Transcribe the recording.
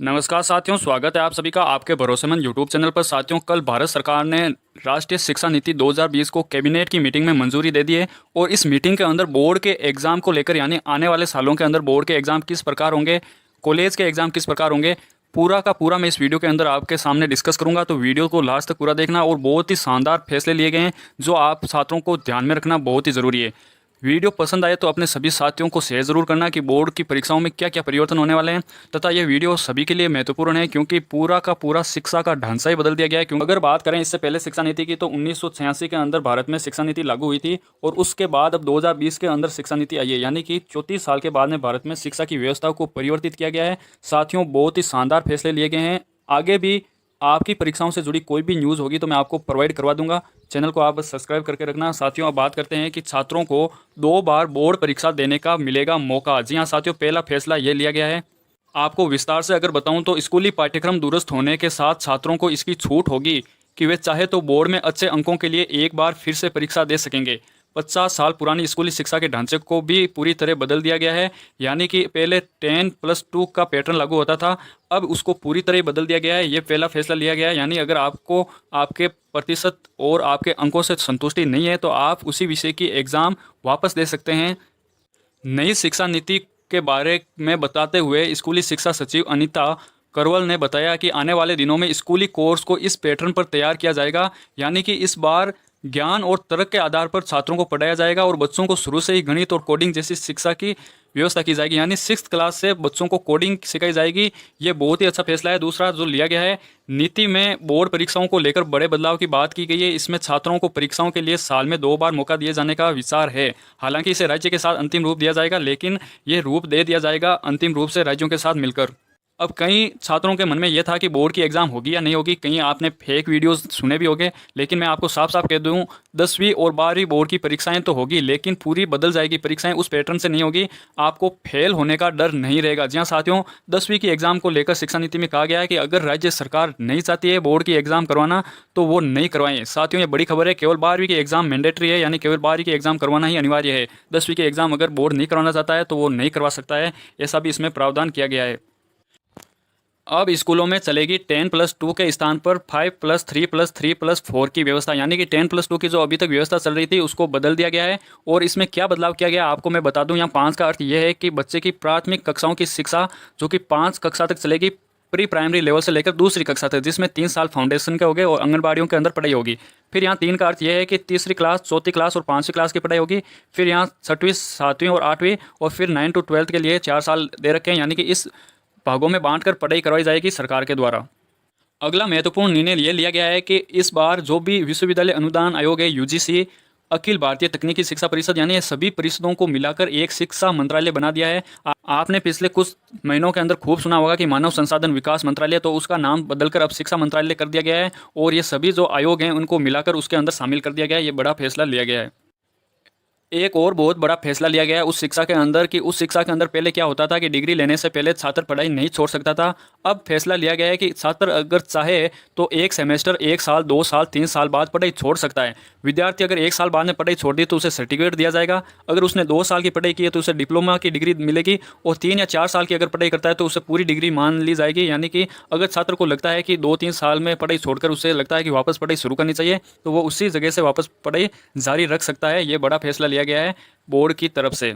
नमस्कार साथियों, स्वागत है आप सभी का आपके भरोसेमंद यूट्यूब चैनल पर। साथियों, कल भारत सरकार ने राष्ट्रीय शिक्षा नीति 2020 को कैबिनेट की मीटिंग में मंजूरी दे दी है और इस मीटिंग के अंदर बोर्ड के एग्ज़ाम को लेकर यानी आने वाले सालों के अंदर बोर्ड के एग्ज़ाम किस प्रकार होंगे, कॉलेज के एग्ज़ाम किस प्रकार होंगे, पूरा का पूरा मैं इस वीडियो के अंदर आपके सामने डिस्कस करूंगा। तो वीडियो को लास्ट तक पूरा देखना और बहुत ही शानदार फैसले लिए गए हैं जो आप छात्रों को ध्यान में रखना बहुत ही ज़रूरी है। वीडियो पसंद आए तो अपने सभी साथियों को शेयर ज़रूर करना कि बोर्ड की परीक्षाओं में क्या क्या परिवर्तन होने वाले हैं तथा यह वीडियो सभी के लिए महत्वपूर्ण है क्योंकि पूरा का पूरा शिक्षा का ढांचा ही बदल दिया गया है। क्योंकि अगर बात करें इससे पहले शिक्षा नीति की तो 1986 के अंदर भारत में शिक्षा नीति लागू हुई थी और उसके बाद अब 2020 के अंदर शिक्षा नीति आई है, यानी कि 34 साल के बाद में भारत में शिक्षा की व्यवस्था को परिवर्तित किया गया है। साथियों, बहुत ही शानदार फैसले लिए गए हैं। आगे भी आपकी परीक्षाओं से जुड़ी कोई भी न्यूज़ होगी तो मैं आपको प्रोवाइड करवा दूंगा। चैनल को आप सब्सक्राइब करके रखना। साथियों, अब बात करते हैं कि छात्रों को 2 बार बोर्ड परीक्षा देने का मिलेगा मौका। जी हाँ साथियों, पहला फैसला ये लिया गया है। आपको विस्तार से अगर बताऊं तो स्कूली पाठ्यक्रम दूरस्थ होने के साथ छात्रों को इसकी छूट होगी कि वे चाहे तो बोर्ड में अच्छे अंकों के लिए एक बार फिर से परीक्षा दे सकेंगे। 50 साल पुरानी स्कूली शिक्षा के ढांचे को भी पूरी तरह बदल दिया गया है, यानी कि पहले 10+2 का पैटर्न लागू होता था, अब उसको पूरी तरह बदल दिया गया है। ये पहला फैसला लिया गया है, यानी अगर आपको आपके प्रतिशत और आपके अंकों से संतुष्टि नहीं है तो आप उसी विषय की एग्ज़ाम वापस दे सकते हैं। नई शिक्षा नीति के बारे में बताते हुए स्कूली शिक्षा सचिव अनीता करवल ने बताया कि आने वाले दिनों में स्कूली कोर्स को इस पैटर्न पर तैयार किया जाएगा, यानी कि इस बार ज्ञान और तर्क के आधार पर छात्रों को पढ़ाया जाएगा और बच्चों को शुरू से ही गणित और कोडिंग जैसी शिक्षा की व्यवस्था की जाएगी, यानी 6th क्लास से बच्चों को कोडिंग सिखाई जाएगी। ये बहुत ही अच्छा फैसला है। दूसरा जो लिया गया है, नीति में बोर्ड परीक्षाओं को लेकर बड़े बदलाव की बात की गई है। इसमें छात्रों को परीक्षाओं के लिए साल में 2 बार मौका दिए जाने का विचार है। हालांकि इसे राज्य के साथ अंतिम रूप दिया जाएगा, लेकिन ये रूप दे दिया जाएगा अंतिम रूप से राज्यों के साथ मिलकर। अब कई छात्रों के मन में यह था कि बोर्ड की एग्ज़ाम होगी या नहीं होगी, कहीं आपने फेक वीडियोस सुने भी होंगे, लेकिन मैं आपको साफ साफ कह दूं 10वीं और 12वीं बोर्ड की परीक्षाएं तो होगी, लेकिन पूरी बदल जाएगी। परीक्षाएं उस पैटर्न से नहीं होगी, आपको फेल होने का डर नहीं रहेगा। जी हाँ साथियों, 10वीं की एग्ज़ाम को लेकर शिक्षा नीति में कहा गया है कि अगर राज्य सरकार नहीं चाहती है बोर्ड की एग्ज़ाम करवाना तो वो नहीं करवाएं। साथियों, ये बड़ी खबर है। केवल 12वीं की एग्ज़ाम मैंडेटरी है, यानी केवल 12वीं की एग्ज़ाम करवाना ही अनिवार्य है। 10वीं की एग्ज़ाम अगर बोर्ड नहीं करवाना चाहता है तो वो नहीं करवा सकता है, ऐसा भी इसमें प्रावधान किया गया है। अब स्कूलों में चलेगी 10+2 के स्थान पर 5+3+3+4 की व्यवस्था, यानी कि 10+2 की जो अभी तक व्यवस्था चल रही थी उसको बदल दिया गया है। और इसमें क्या बदलाव किया गया आपको मैं बता दूं। यहाँ 5 का अर्थ यह है कि बच्चे की प्राथमिक कक्षाओं की शिक्षा जो कि 5 कक्षा तक चलेगी, प्री प्राइमरी लेवल से लेकर दूसरी कक्षा तक, जिसमें 3 साल फाउंडेशन के हो गए और आंगनबाड़ियों के अंदर पढ़ाई होगी। फिर यहाँ 3 का अर्थ यह है कि तीसरी क्लास, चौथी क्लास और 5वीं क्लास की पढ़ाई होगी। फिर यहाँ 6वीं, 7वीं और 8वीं और फिर 9 to 12 के लिए 4 साल दे रखे हैं, यानी कि इस भागों में बांटकर पढ़ाई करवाई जाएगी सरकार के द्वारा। अगला महत्वपूर्ण निर्णय ये लिया गया है कि इस बार जो भी विश्वविद्यालय अनुदान आयोग है, यूजीसी, अखिल भारतीय तकनीकी शिक्षा परिषद, यानी ये सभी परिषदों को मिलाकर एक शिक्षा मंत्रालय बना दिया है। आपने पिछले कुछ महीनों के अंदर खूब सुना होगा कि मानव संसाधन विकास मंत्रालय, तो उसका नाम बदलकर अब शिक्षा मंत्रालय कर दिया गया है और ये सभी जो आयोग हैं उनको मिलाकर उसके अंदर शामिल कर दिया गया है। ये बड़ा फैसला लिया गया है। एक और बहुत बड़ा फैसला लिया गया है उस शिक्षा के अंदर कि उस शिक्षा के अंदर पहले क्या होता था कि डिग्री लेने से पहले छात्र पढ़ाई नहीं छोड़ सकता था। अब फैसला लिया गया है कि छात्र अगर चाहे तो 1 सेमेस्टर, 1 साल, 2 साल, 3 साल बाद पढ़ाई छोड़ सकता है। विद्यार्थी अगर 1 साल बाद में पढ़ाई छोड़ दी तो उसे सर्टिफिकेट दिया जाएगा। अगर उसने 2 साल की पढ़ाई की है तो उसे डिप्लोमा की डिग्री मिलेगी और 3 या 4 साल की अगर पढ़ाई करता है तो उसे पूरी डिग्री मान ली जाएगी। यानी कि अगर छात्र को लगता है कि 2-3 साल में पढ़ाई छोड़कर उसे लगता है कि वापस पढ़ाई शुरू करनी चाहिए तो वो उसी जगह से वापस पढ़ाई जारी रख सकता है। ये बड़ा फैसला लिया गया है बोर्ड की तरफ से।